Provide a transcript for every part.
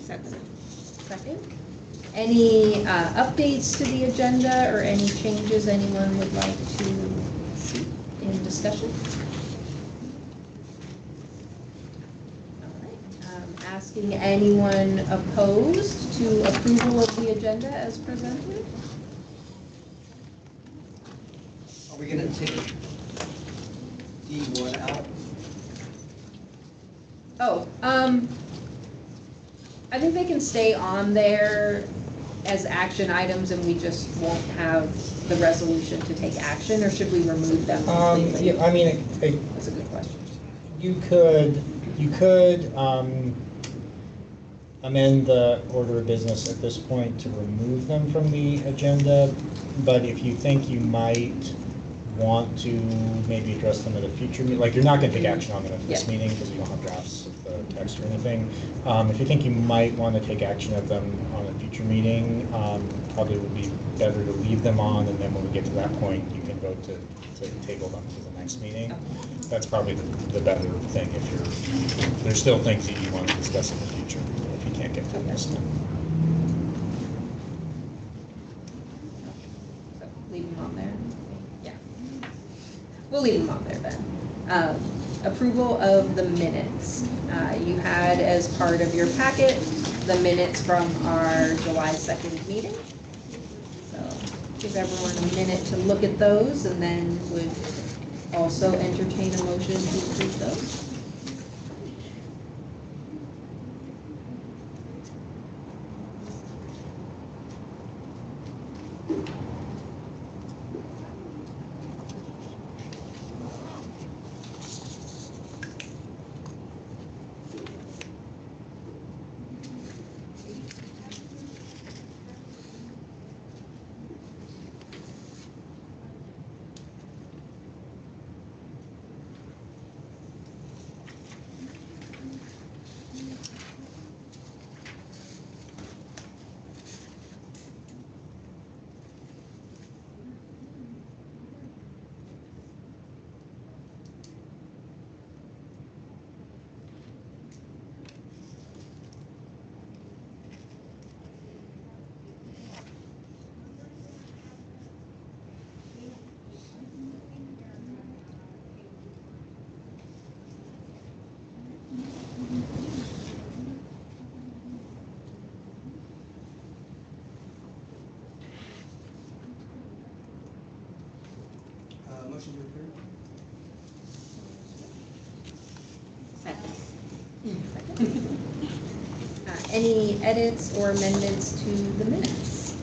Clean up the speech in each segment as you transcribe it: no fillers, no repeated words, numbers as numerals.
Second. Any updates to the agenda or any changes anyone would like to see in discussion? All right. Asking anyone opposed to approval of the agenda as presented? Are we going to take D1 out? Oh, I think they can stay on there as action items and we just won't have the resolution to take action, or should we remove them completely? Yeah, I mean, that's a good question. You could amend the order of business at this point to remove them from the agenda, but if you think you might want to maybe address them at a future meeting, like you're not going to take action on them at this meeting because you don't have drafts of the text or anything. If you think you might want to take action of them on a future meeting, probably would be better to leave them on, and then when we get to that point, you can vote to table them to the next meeting. That's probably the better thing if there's still things that you want to discuss in the future if you can't get to this time. So leave them on there. We'll leave them on there then. Approval of the minutes. You had as part of your packet the minutes from our July 2nd meeting. So give everyone a minute to look at those and then would also entertain a motion to approve those. Motion to approve? Second. Any edits or amendments to the minutes?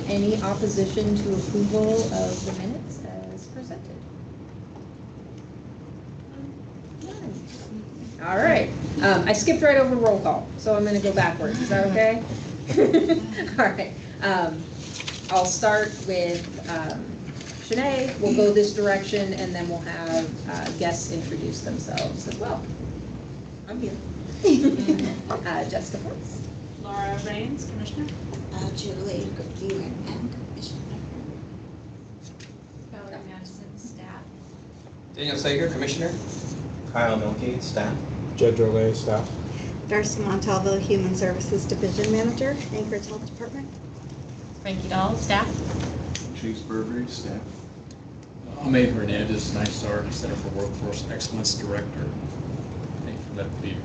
Any opposition to approval of the minutes as presented? All right. I skipped right over roll call, so I'm going to go backwards. Is that okay? All right. I'll start with Shanae. We'll go this direction, and then we'll have guests introduce themselves as well. I'm here. Jessica Force. Laura Rains, Commissioner. Julie Goodyear, and Commissioner. Valerie Madison, staff. Daniel Sager, Commissioner. Kyle Milkey, staff. Judge Olay, staff. Darcy Montalvo, Human Services Division Manager, Anchorage Health Department. Frankie Dahl, staff. Chase Burberry, staff. Ahmed Hernandez, NISTAR Center for Workforce Excellence Director. Thank you for that lead.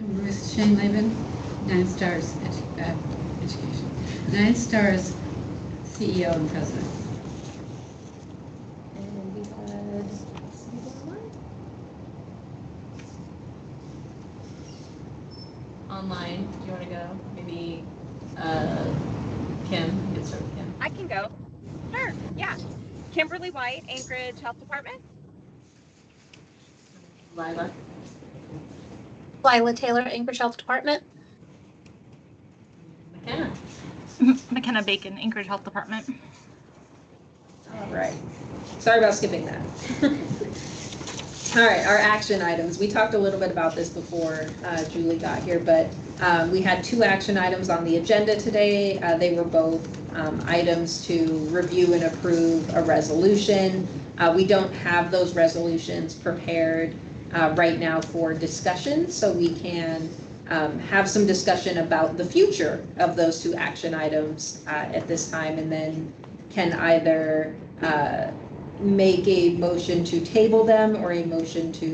I'm Ms. Shane Levin, Nine Stars Education. Nine Stars CEO and President. And we had Online, do you want to go? Maybe Kim, get started with Kim. I can go. Sure, yeah. Kimberly White, Anchorage Health Department. Lila. Lila Taylor, Anchorage Health Department. McKenna. McKenna Bacon, Anchorage Health Department. all right. Sorry about skipping that. All right, our action items. We talked a little bit about this before Julie got here, but we had 2 action items on the agenda today. They were both items to review and approve a resolution. We don't have those resolutions prepared right now for discussion, so we can have some discussion about the future of those two action items at this time, and then can either make a motion to table them or a motion to,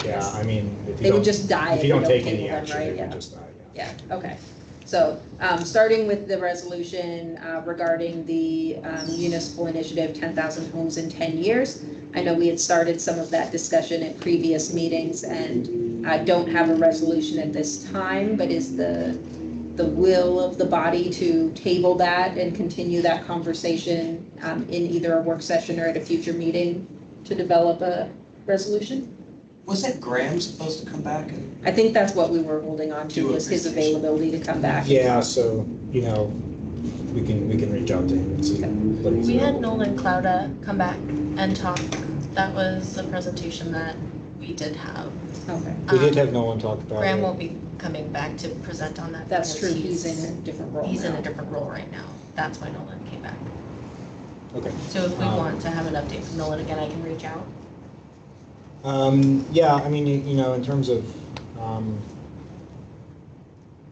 Yeah, I mean, if you they would don't, just die if you don't take table any them, action, right? they Yeah. would just die, yeah. Yeah, okay. So, starting with the resolution regarding the municipal initiative, 10,000 homes in 10 years. I know we had started some of that discussion at previous meetings, and I don't have a resolution at this time, but is the will of the body to table that and continue that conversation in either a work session or at a future meeting to develop a resolution? Was that Graham supposed to come back? I think that's what we were holding on to, Do a was his presentation. availability to come back. Yeah, so, you know, we can reach out to him and see what he's We had available. Nolan Clouda come back and talk. That was the presentation that we did have. Okay, We did have no one talk about Graham it. won't be coming back to present on that. that's true, because he's in a different role He's in now. a different role right now. That's why Nolan came back. Okay. So if we Um, want to have an update from Nolan again, I can reach out. Yeah, I mean, you know, in terms of,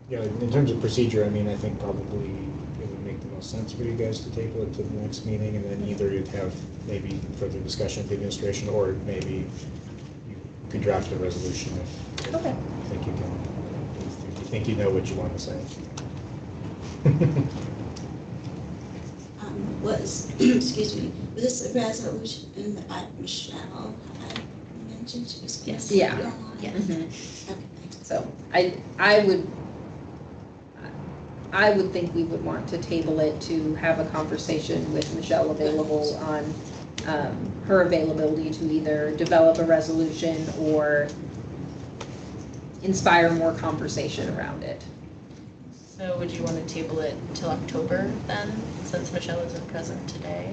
you know, in terms of procedure, I mean, I think probably it would make the most sense for you guys to table it to the next meeting, and then either you'd have maybe further discussion with the administration, or maybe you could draft a resolution if Okay. you think you can, if you think you know what you want to say. Excuse me, was this a resolution that Michelle had mentioned? She was gonna Yes. be Yeah. online? Yes. Mhm. Okay. So I would think we would want to table it to have a conversation with Michelle available on her availability to either develop a resolution or inspire more conversation around it. So would you want to table it till October then, since Michelle isn't present today?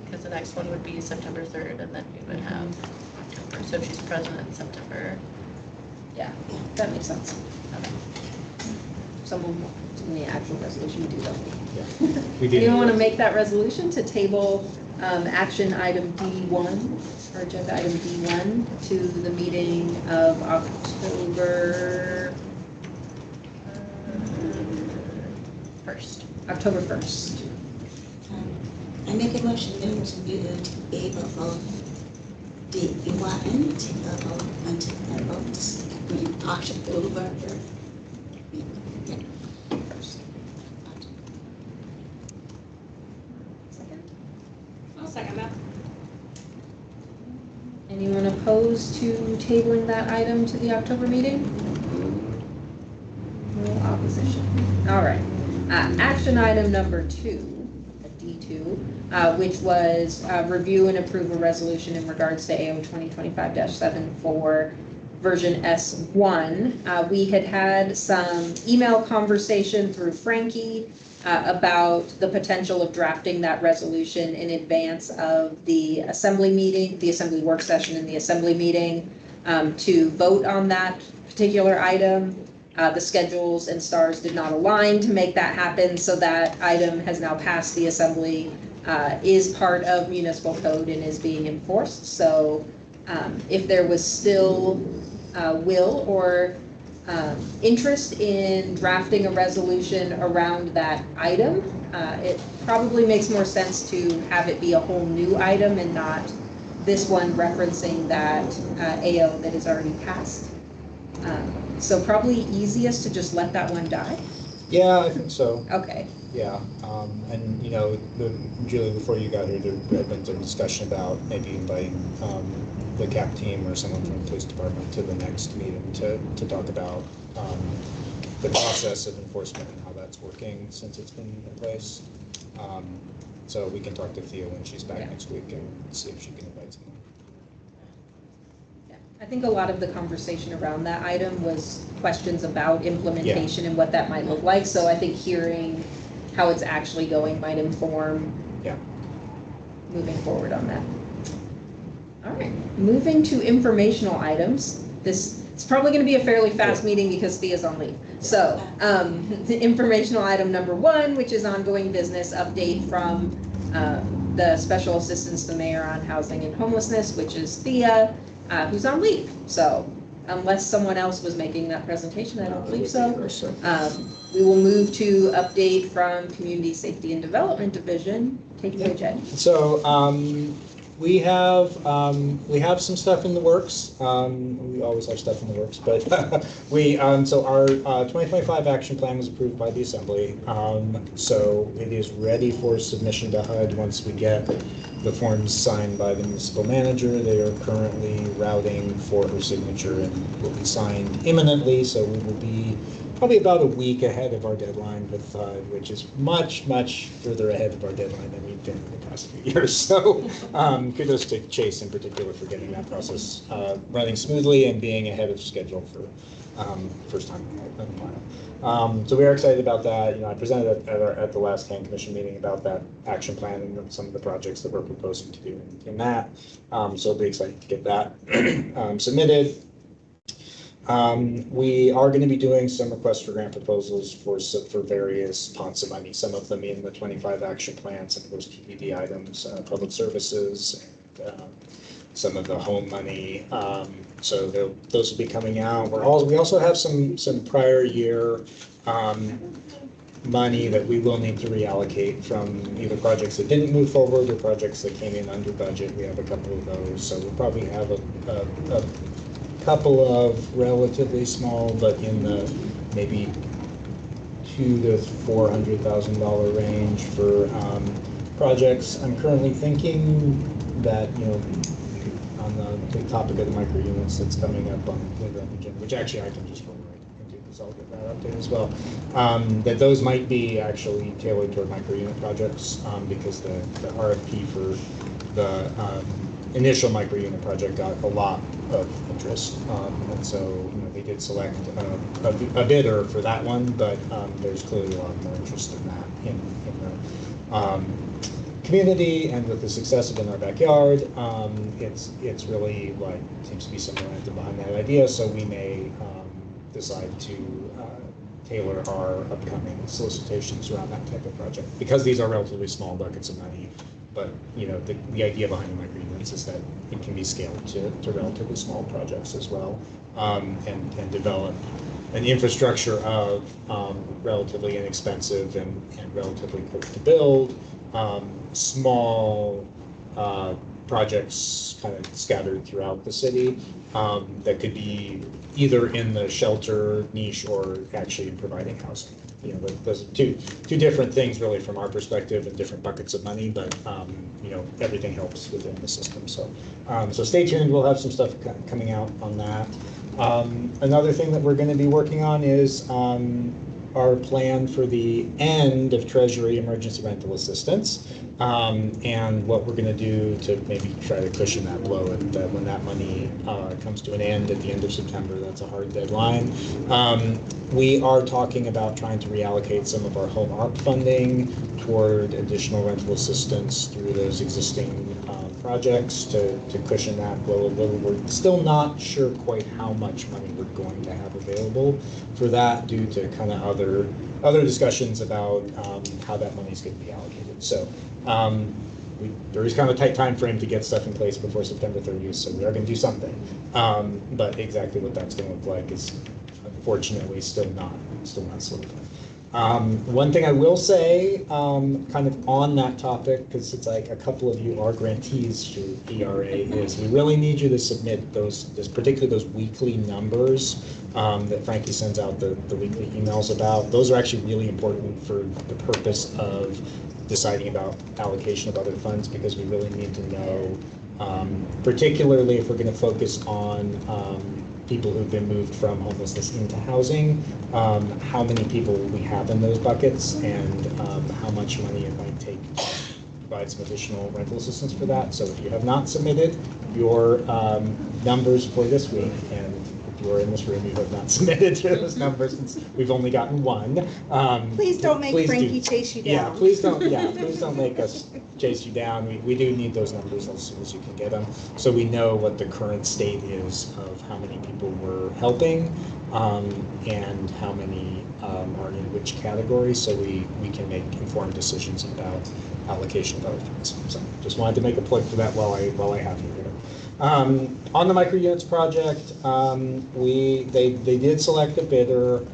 Because the next one would be September 3rd, and then we would have October. So if she's present in September. Yeah, that makes sense. Okay. Someone, in the actual resolution, we do that. Yeah. We did. Anyone want to make that resolution to table action item D1, or agenda item D1, to the meeting of October 1st? I make a motion then to be able the one to go until the votes in October. I'll second that. Anyone opposed to tabling that item to the October meeting? No opposition. All right. Action item number 2, D2, which was review and approve a resolution in regards to AO 2025-74 version S1. We had some email conversation through Frankie about the potential of drafting that resolution in advance of the assembly meeting, the assembly work session and the assembly meeting, to vote on that particular item. The schedules and stars did not align to make that happen, so that item has now passed the assembly, is part of municipal code and is being enforced. So if there was still will or interest in drafting a resolution around that item, it probably makes more sense to have it be a whole new item and not this one referencing that AO that is already passed. So probably easiest to just let that one die? Yeah, I think so. Okay. Yeah, and you know, Julie, before you got here, there had been some discussion about maybe inviting the CAP team or someone from the police department to the next meeting to talk about the process of enforcement and how that's working since it's been in place. So we can talk to Thea when she's back next week and see if she can invite someone. I think a lot of the conversation around that item was questions about implementation and what that might look like. So I think hearing how it's actually going might inform moving forward on that. All right, moving to informational items. It's probably going to be a fairly fast meeting because Thea's on leave. So, the informational item number 1, which is ongoing business update from the Special Assistant to the Mayor on Housing and Homelessness, which is Thea, who's on leave. So, unless someone else was making that presentation, I don't believe so. We will move to update from Community Safety and Development Division. Take it away, Jed. So we have some stuff in the works. We always have stuff in the works, but so our 2025 action plan was approved by the Assembly. So it is ready for submission to HUD once we get the forms signed by the municipal manager. They are currently routing for her signature and will be signed imminently. So we will be probably about a week ahead of our deadline with HUD, which is much, much further ahead of our deadline than we've been in the past few years. So kudos to Chase in particular for getting that process running smoothly and being ahead of schedule for first time in a while. So we are excited about that. I presented at the last HHAND Commission meeting about that action plan and some of the projects that we're proposing to do in that. So it'll be exciting to get that submitted. We are going to be doing some requests for grant proposals for various pots of money, some of them in the 25 action plan, some of those TBD items, public services, and some of the home money. So those will be coming out. We also have some prior year money that we will need to reallocate from either projects that didn't move forward or projects that came in under budget. We have a couple of those, so we'll probably have a couple of relatively small, but in the maybe $200,000 to $400,000 range for projects. I'm currently thinking that on the topic of the micro units that's coming up on later on the agenda, which actually I can just roll right into because I'll get that update as well. That those might be actually tailored toward micro unit projects because the RFP for the initial micro unit project got a lot of interest, and so they did select a bidder for that one, but there's clearly a lot more interest in that in the community, and with the success of In Our Backyard, it's really seems to be some momentum behind that idea, so we may decide to tailor our upcoming solicitations around that type of project because these are relatively small buckets of money. But the idea behind the micro units is that it can be scaled to relatively small projects as well, and develop an infrastructure of relatively inexpensive and relatively quick to build small projects kind of scattered throughout the city that could be either in the shelter niche or actually in providing housing. Those are two different things really from our perspective and different buckets of money, but everything helps within the system. So stay tuned. We'll have some stuff coming out on that. Another thing that we're going to be working on is our plan for the end of Treasury emergency rental assistance, and what we're going to do to maybe try to cushion that blow. And when that money comes to an end at the end of September, that's a hard deadline. We are talking about trying to reallocate some of our home ARP funding toward additional rental assistance through those existing projects to cushion that blow a little. We're still not sure quite how much money we're going to have available for that due to kind of other discussions about how that money is going to be allocated. So there is kind of a tight time frame to get stuff in place before September 30th, so we are going to do something. But exactly what that's going to look like is unfortunately still not solidified. One thing I will say, kind of on that topic, because it's like a couple of you are grantees to ERA, is we really need you to submit particularly those weekly numbers that Frankie sends out the weekly emails about. Those are actually really important for the purpose of deciding about allocation of other funds, because we really need to know, particularly if we're going to focus on people who've been moved from homelessness into housing, how many people we have in those buckets, and how much money it might take to provide some additional rental assistance for that. So if you have not submitted your numbers for this week, and you are in this room, you have not submitted those numbers, since we've only gotten one. Please don't make please Frankie chase you down. Yeah, please don't make us chase you down. We do need those numbers as soon as you can get them, so we know what the current state is of how many people we're helping, and how many are in which category, so we can make informed decisions about allocation of other things. So just wanted to make a plug for that while I have you here. On the micro units project, they did select a bidder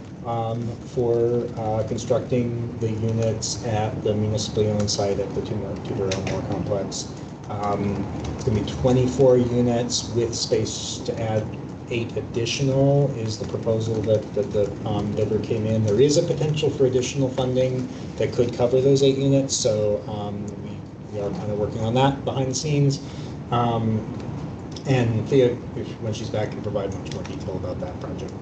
for constructing the units at the municipally owned site at the Tudor Elmore complex. It's going to be 24 units with space to add 8 additional is the proposal that the bidder came in. There is a potential for additional funding that could cover those 8 units, so we are kind of working on that behind the scenes. And Thea, when she's back, can provide much more detail about that project.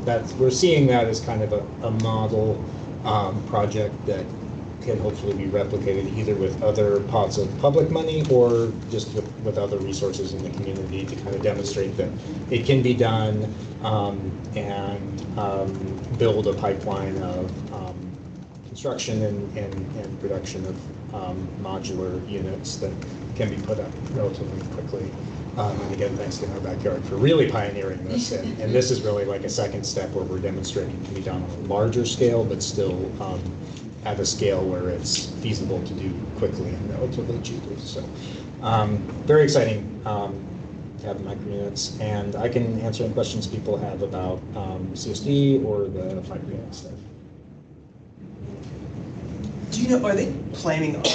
But we're seeing that as kind of a model project that can hopefully be replicated either with other pots of public money or just with other resources in the community to kind of demonstrate that it can be done, and build a pipeline of construction and production of modular units that can be put up relatively quickly. And again, thanks to Our Backyard for really pioneering this. And this is really like a second step where we're demonstrating it can be done on a larger scale, but still at a scale where it's feasible to do quickly and relatively cheaply. So very exciting to have the micro units. And I can answer any questions people have about CSD or the micro unit stuff. Do you know, are they planning on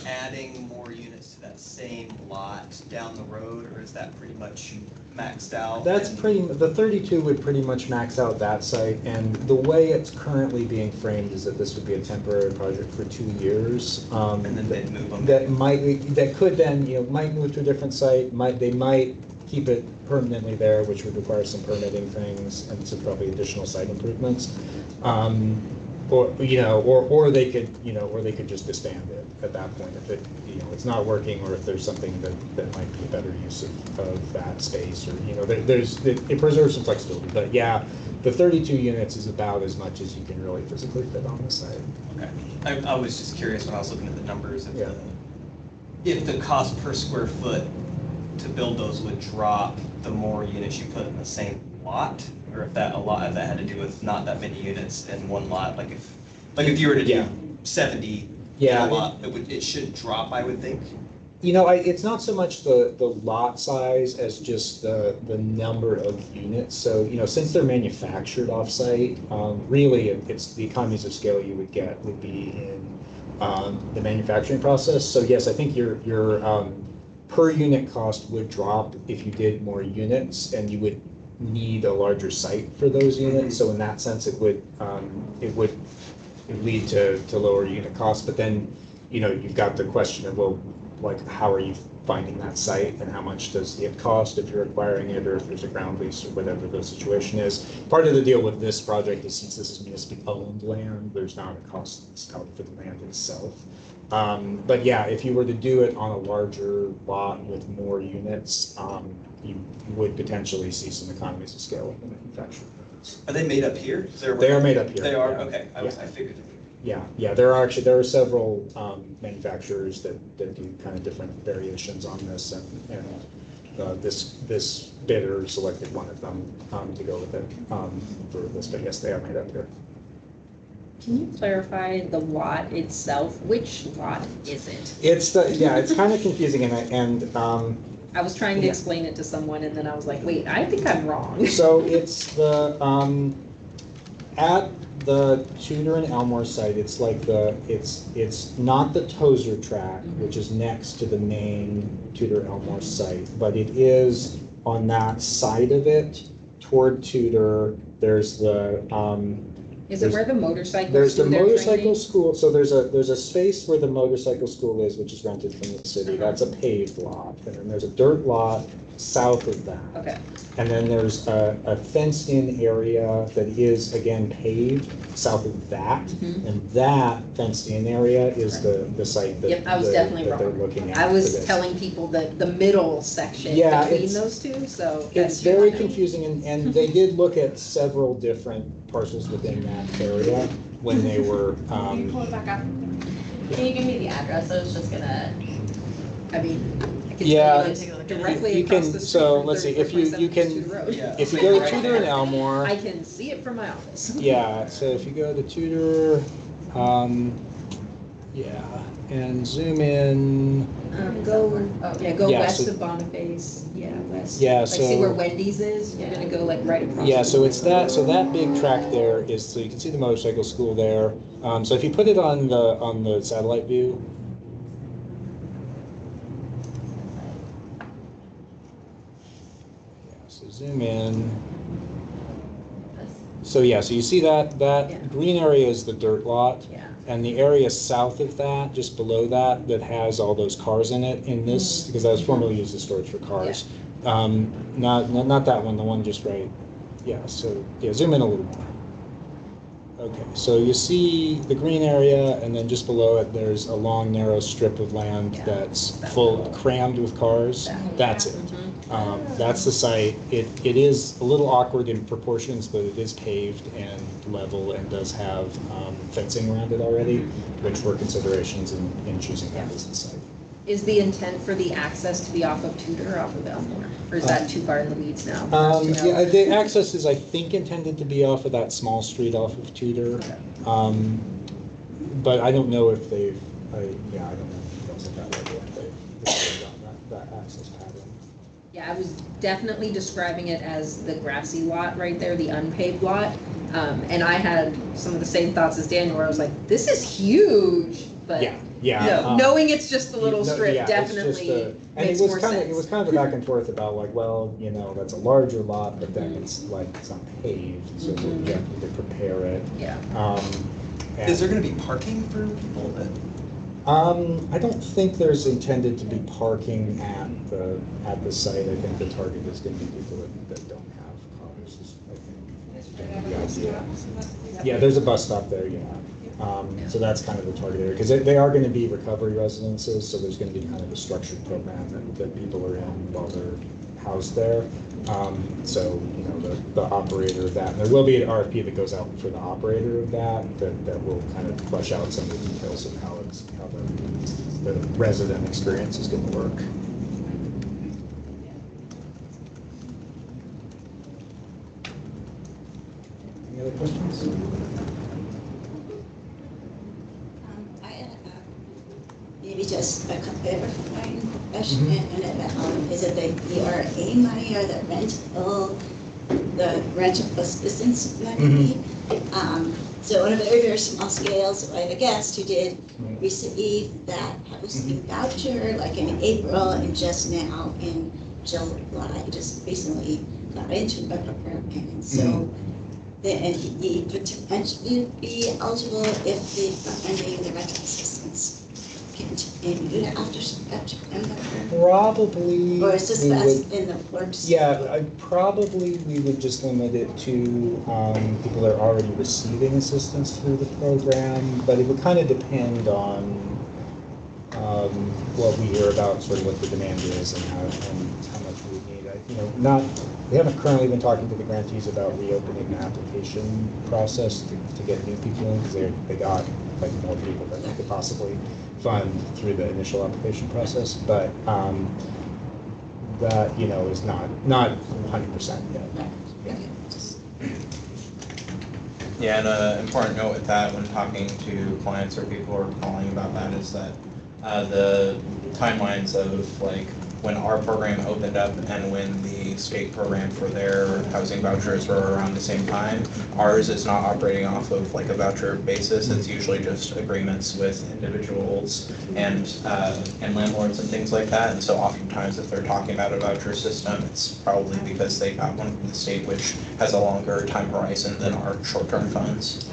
adding more units to that same lot down the road, or is that pretty much maxed out? That's the 32 would pretty much max out that site, and the way it's currently being framed is that this would be a temporary project for 2 years. And then they'd move them. That could then, might move to a different site, they might keep it permanently there, which would require some permitting things and some probably additional site improvements. Or they could just disband it at that point if it's not working, or if there's something that might be a better use of that space, or it preserves some flexibility. But yeah, the 32 units is about as much as you can really physically fit on the site. Okay, I was just curious when I was looking at the numbers if the cost per square foot to build those would drop the more units you put in the same lot, or if that had to do with not that many units in one lot. Like if you were to do 70 in a lot, it should drop, I would think. It's not so much the lot size as just the number of units. So, since they're manufactured off-site, really it's the economies of scale you would get would be in the manufacturing process. So yes, I think your per unit cost would drop if you did more units, and you would need a larger site for those units. So in that sense, it would lead to lower unit costs. But then, you've got the question of, how are you finding that site, and how much does it cost if you're acquiring it, or if there's a ground lease, or whatever the situation is. Part of the deal with this project is, since this is municipally owned land, there's not a cost out for the land itself. But yeah, if you were to do it on a larger lot with more units, you would potentially see some economies of scale in the manufacturing. Are they made up here? They are made up here. They are? Yeah. Okay, I figured. Yeah, there are several manufacturers that do kind of different variations on this, and this bidder selected one of them to go with it for this, but yes, they are made up here. Can you clarify the lot itself? Which lot is it? It's kind of confusing, and I was trying to explain it to someone, and then I was like, wait, I think I'm wrong. So it's the at the Tudor and Elmore site. It's like it's not the Tozer track, which is next to the main Tudor Elmore site, but it is on that side of it toward Tudor. There's the Is it where the motorcycles There's the do their motorcycle training? school, so there's a space where the motorcycle school is, which is rented from the city. That's a paved lot. And then there's a dirt lot south of that. Okay, And then there's a fenced-in area that is, again, paved south of that. Mhm. And that fenced-in area is the site that, yep, I was definitely that they're wrong. looking at I for was this. telling people that the middle section Yeah, between it's- those two, so. It's that's very fine. confusing, and they did look at several different parcels within that area when they were, Can you pull it back up? Can you give me the address? I was just gonna. I mean, I can Yeah, tell you it's directly you across can- the street so from let's see, if 3427 you can- Tudor Road. Yeah. if you So go you're to right Tudor and there. Elmore, I can see it from my office. yeah, so if you go to Tudor, yeah, and zoom in, Go, yeah, go Yeah, west so- of Boniface, yeah, west. Yeah, Like, see so- where Wendy's is? You're gonna go like right across. yeah, the so it's street. that, so that big track there is, so you can see the motorcycle school there. So if you put it on the satellite view, yeah, so zoom in. So yeah, so you see that Yeah. green area is the dirt lot. Yeah. And the area south of that, just below that, that has all those cars in it in this, because that was formerly used as storage for cars. Not that one, the one just right. Yeah, so, yeah, zoom in a little more. Okay, so you see the green area, and then just below it, there's a long, narrow strip of land Yeah. that's That full, little- crammed with cars. That- That's it. Mhm. That's the site. It is a little awkward in proportions, but it is paved and level and does have fencing around it already, which were considerations in choosing that as the site. Is the intent for the access to be off of Tudor or off of Elmore? Or is that too far in the weeds now? for us to know? Yeah, the access is, I think, intended to be off of that small street off of Tudor. Okay. But I don't know if they've, I don't know if those at that level, if they've decided on that access pattern. Yeah, I was definitely describing it as the grassy lot right there, the unpaved lot. And I had some of the same thoughts as Daniel, where I was like, this is huge, but no, knowing it's just the little strip yeah, it's just definitely and makes it was more kind of, sense. it was kind of a back and forth about like, well, that's a larger lot, but then it's like, it's not paved, so you have to prepare it. Yeah. Is there gonna be parking for people that? I don't think there's intended to be parking at the site. I think the target is going to be people that don't have cars, I think. The idea. Yeah, there's a bus stop there, yeah. So that's kind of the target area, because they are going to be recovery residences, so there's going to be kind of a structured program that people are in while they're housed there. So, the operator of that, and there will be an RFP that goes out for the operator of that will kind of flesh out some of the details of how the resident experience is going to work. Any other questions? I had maybe just a clarifying question, is it the ERA money or the rental assistance money? So on a very, very small scale, so I have a guest who did receive that housing voucher like in April and just now in July, just recently got into a program. And so then he potentially would be eligible if the funding, the rental assistance continued after September. Probably. Or is this we that's would- in the works? Yeah, probably we would just limit it to people that are already receiving assistance through the program, but it would kind of depend on what we hear about, sort of what the demand is and how much we need. We haven't currently been talking to the grantees about reopening the application process to get new people in, because they got like more people than they could possibly fund through the initial application process, but that is not 100% yet. Yeah, and an important note with that when talking to clients or people who are calling about that is that the timelines of like when our program opened up and when the state program for their housing vouchers were around the same time, ours is not operating off of like a voucher basis. It's usually just agreements with individuals and landlords and things like that. And so oftentimes if they're talking about a voucher system, it's probably because they got one from the state which has a longer time horizon than our short-term funds.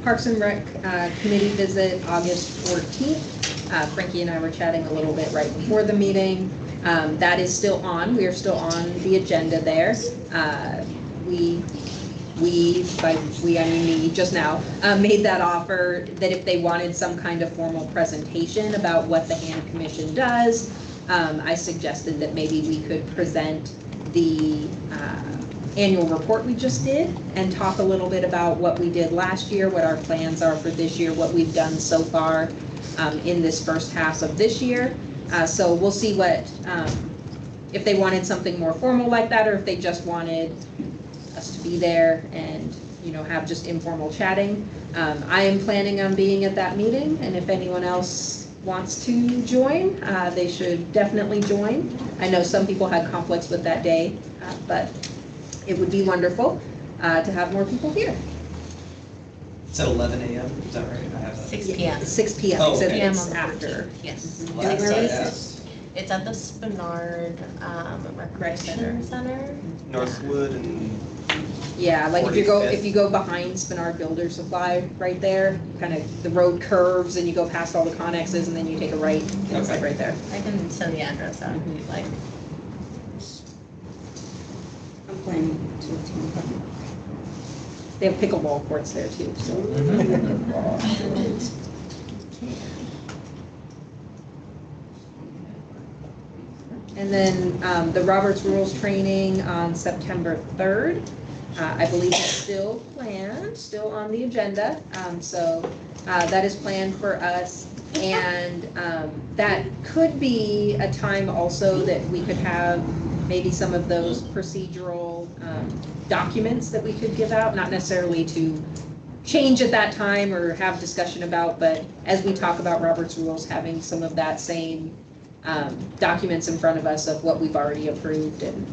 Parks and Rec committee visit August 14th. Frankie and I were chatting a little bit right before the meeting. That is still on. We are still on the agenda there. By we, I mean me, just now, made that offer that if they wanted some kind of formal presentation about what the HAND Commission does, I suggested that maybe we could present the annual report we just did and talk a little bit about what we did last year, what our plans are for this year, what we've done so far in this first half of this year. So we'll see what, if they wanted something more formal like that, or if they just wanted us to be there and, you know, have just informal chatting. I am planning on being at that meeting, and if anyone else wants to join, they should definitely join. I know some people had conflicts with that day, but it would be wonderful to have more people here. It's at 11 a.m., is that right? I have that. 6 p.m. 6 p.m. Oh, So okay. it's after. Yes. Last I asked. It's at the Spinard Recreation Center. Northwood and Yeah, like if you go 45th. behind Spinard Builder Supply right there, kind of the road curves and you go past all the connexes and then you take a right. It's like right there. I can send the address out if you'd like. I'm planning to attend. They have pickleball courts there too, so. And then the Roberts Rules training on September 3rd. I believe it's still planned, still on the agenda. So that is planned for us. And that could be a time also that we could have maybe some of those procedural documents that we could give out, not necessarily to change at that time or have discussion about, but as we talk about Robert's Rules, having some of that same documents in front of us of what we've already approved and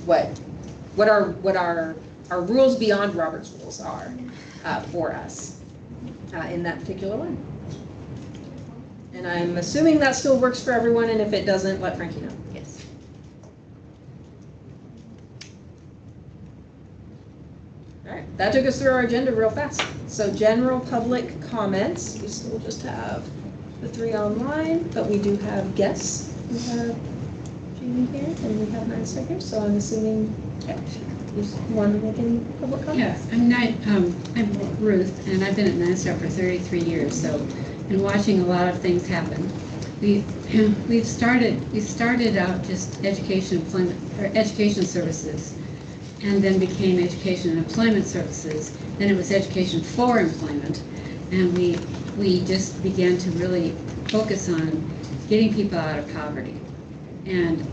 what our rules beyond Robert's Rules are for us in that particular one. And I'm assuming that still works for everyone, and if it doesn't, let Frankie know. Yes. All right, that took us through our agenda real fast. So general public comments, we still just have the 3 online, but we do have guests. We have Jamie here, and we have 9 stickers, so I'm assuming you want to make any public comments? Yes, I'm Ruth, and I've been at 9 Star for 33 years, so, and watching a lot of things happen. We started out just education, employment, or education services, and then became education and employment services. Then it was education for employment, and we just began to really focus on getting people out of poverty. And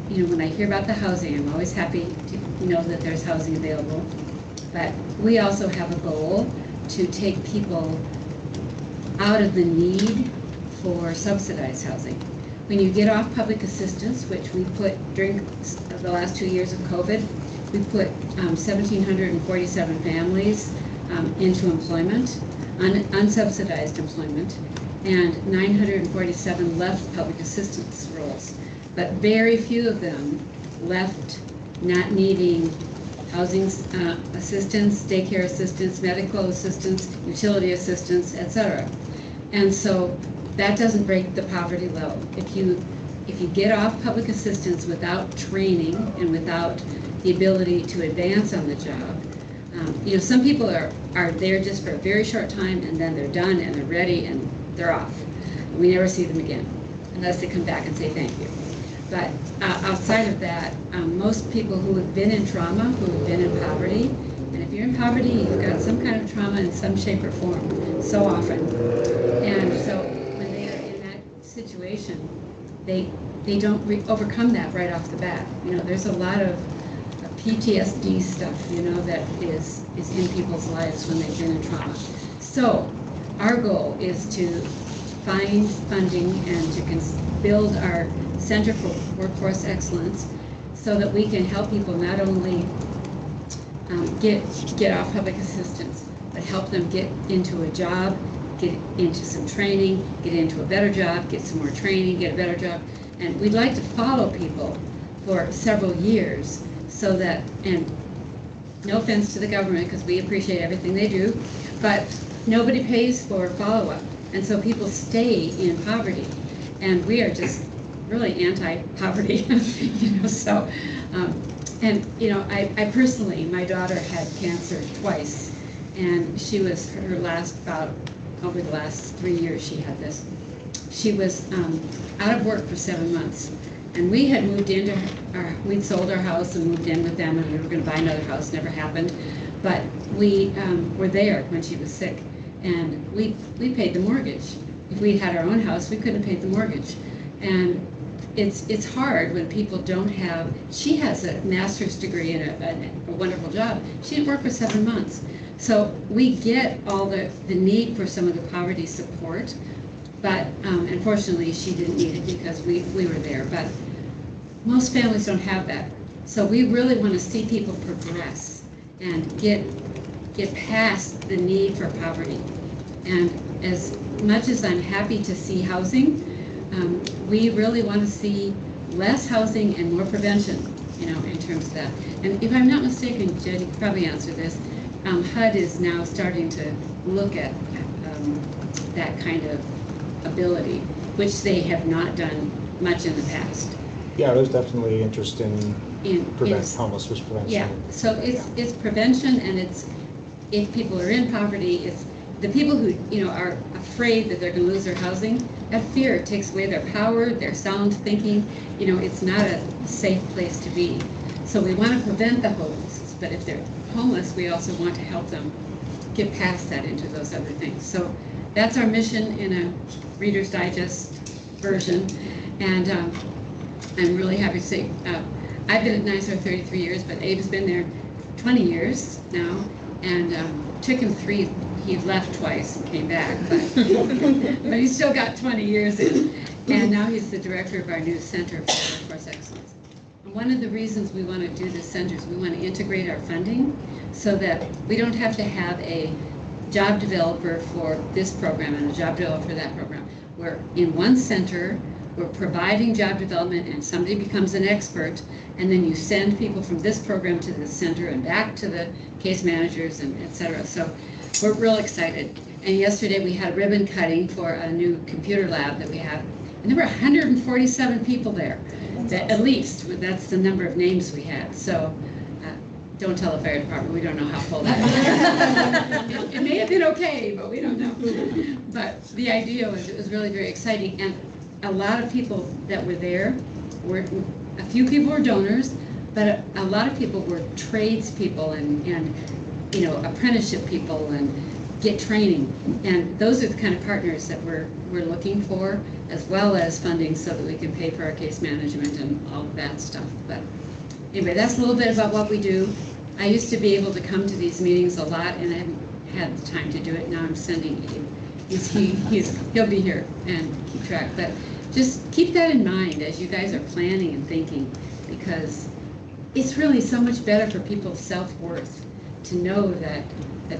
you know, when I hear about the housing, I'm always happy to know that there's housing available. But we also have a goal to take people out of the need for subsidized housing. When you get off public assistance, which we put during the last 2 years of COVID, we put 1,747 families into employment, unsubsidized employment, and 947 left public assistance roles. But very few of them left not needing housing assistance, daycare assistance, medical assistance, utility assistance, etc. And so that doesn't break the poverty level. If you get off public assistance without training and without the ability to advance on the job, you know, some people are there just for a very short time and then they're done and they're ready and they're off. We never see them again unless they come back and say thank you. But outside of that, most people who have been in trauma, who have been in poverty, and if you're in poverty, you've got some kind of trauma in some shape or form, so often. And so when they are in that situation, they don't overcome that right off the bat. You know, there's a lot of PTSD stuff, you know, that is in people's lives when they've been in trauma. So our goal is to find funding and to build our Center for Workforce Excellence so that we can help people not only get off public assistance, but help them get into a job, get into some training, get into a better job, get some more training, get a better job. And we'd like to follow people for several years so that, and no offense to the government because we appreciate everything they do, but nobody pays for follow-up. And so people stay in poverty. And we are just really anti-poverty, so, I personally, my daughter had cancer twice, and she was, her last over the last 3 years she had this. She was out of work for 7 months, and we had moved into we'd sold our house and moved in with them, and we were going to buy another house. Never happened, but we were there when she was sick, and we paid the mortgage. If we had our own house, we couldn't have paid the mortgage, and it's hard when people don't have. She has a master's degree and a wonderful job. She didn't work for 7 months, so we get all the need for some of the poverty support. But unfortunately, she didn't need it because we were there. But most families don't have that. So we really want to see people progress and get past the need for poverty. And as much as I'm happy to see housing, we really want to see less housing and more prevention, in terms of that. And if I'm not mistaken, Jed, you could probably answer this, HUD is now starting to look at that kind of ability, which they have not done much in the past. Yeah, there's definitely interest in homelessness prevention. Yeah, so it's prevention, and it's, if people are in poverty, it's the people who are afraid that they're going to lose their housing. That fear takes away their power, their sound thinking. It's not a safe place to be. So we want to prevent the homeless, but if they're homeless, we also want to help them get past that into those other things. So that's our mission in a Reader's Digest version, and I'm really happy to say I've been at NYSAR 33 years, but Abe's been there 20 years now, and took him 3. He left twice and came back, but he's still got 20 years in, and now he's the director of our new Center for Workforce Excellence. And one of the reasons we want to do this center is we want to integrate our funding so that we don't have to have a job developer for this program and a job developer for that program. We're in one center, we're providing job development, and somebody becomes an expert, and then you send people from this program to the center and back to the case managers and et cetera. So we're real excited. And yesterday we had ribbon cutting for a new computer lab that we have, and there were 147 people there. That, at least, that's the number of names we had. So don't tell the fire department, we don't know how full that is. It may have been okay, but we don't know. But the idea was, it was really very exciting. And a lot of people that were there, a few people were donors, but a lot of people were tradespeople and apprenticeship people and get training. And those are the kind of partners that we're looking for, as well as funding so that we can pay for our case management and all of that stuff. But anyway, that's a little bit about what we do. I used to be able to come to these meetings a lot, and I haven't had the time to do it. Now I'm sending Abe. He'll be here and keep track. But just keep that in mind as you guys are planning and thinking, because it's really so much better for people's self-worth to know that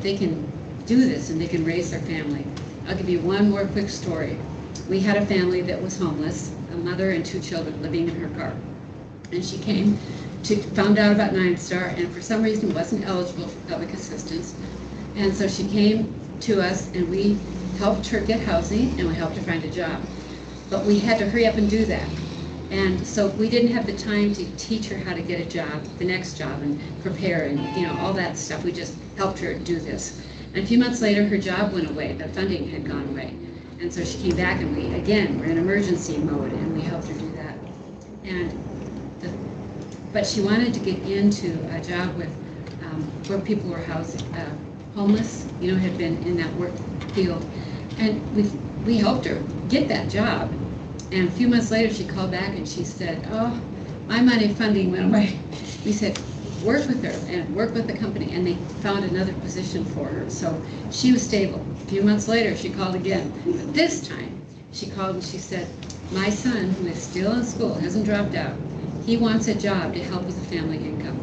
they can do this and they can raise their family. I'll give you one more quick story. We had a family that was homeless, a mother and 2 children living in her car. And she came found out about 9-Star, and for some reason wasn't eligible for public assistance. And so she came to us, and we helped her get housing, and we helped her find a job. But we had to hurry up and do that. And so we didn't have the time to teach her how to get a job, the next job, and prepare, and all that stuff. We just helped her do this. And a few months later, her job went away. The funding had gone away. And so she came back, and we, again, were in emergency mode, and we helped her do that. But she wanted to get into a job with where people were housed, homeless, had been in that work field. And we helped her get that job. And a few months later, she called back and she said, "Oh, my money funding went away." We said, "Work with her and work with the company," and they found another position for her. So she was stable. A few months later, she called again. But this time, she called and she said, "My son, who is still in school, hasn't dropped out, he wants a job to help with the family income."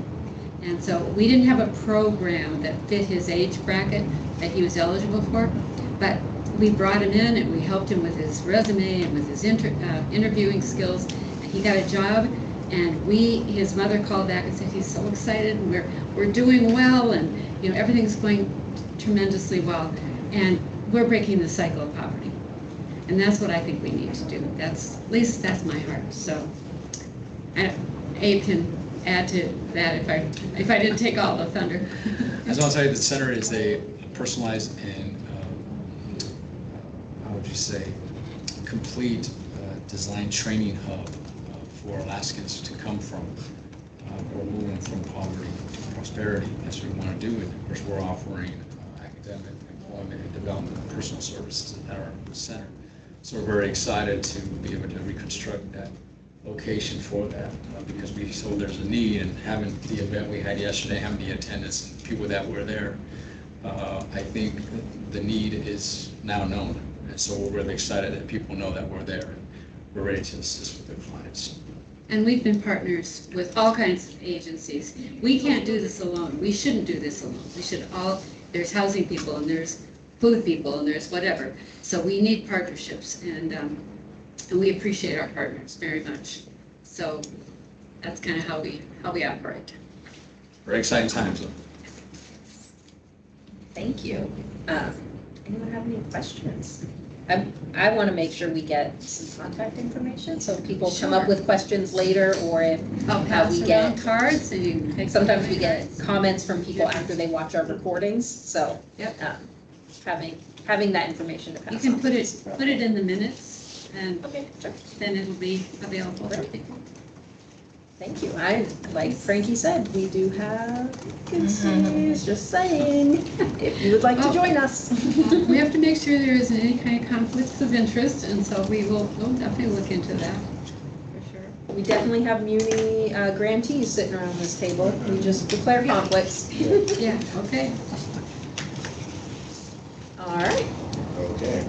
And so we didn't have a program that fit his age bracket that he was eligible for, but we brought him in and we helped him with his resume and with his interviewing skills. And he got a job, and his mother called back and said he's so excited and we're doing well, and everything's going tremendously well, and we're breaking the cycle of poverty. And that's what I think we need to do. At least that's my heart. So Abe can add to that if I didn't take all the thunder. As I'll tell you, the center is a personalized and, how would you say, complete design training hub for Alaskans to come from or moving from poverty to prosperity. That's what we want to do. And of course, we're offering academic, employment, and development and personal services at our center. So we're very excited to be able to reconstruct that location for that because we saw there's a need, and having the event we had yesterday, having the attendance and people that were there, I think the need is now known. And so we're really excited that people know that we're there and we're ready to assist with their clients. And we've been partners with all kinds of agencies. We can't do this alone. We shouldn't do this alone. We should there's housing people and there's food people and there's whatever. So we need partnerships, and we appreciate our partners very much. So that's kind of how we operate. Very exciting times, though. Thank you. Anyone have any questions? I want to make sure we get some contact information, so if people come up with questions later, or if I'll pass we around get cards, and you can take sometimes we get comments from people after they watch our recordings, so having that information to pass on. You can put it in the minutes, and Okay, sure. then it'll be available for people. Thank you. Like Frankie said, we do have vacancies, just saying, if you would like to join us. We have to make sure there isn't any kind of conflicts of interest, and so we'll definitely look into that, for sure. We definitely have Muni grantees sitting around this table. We just declare conflicts. Yeah, okay. All right. Okay.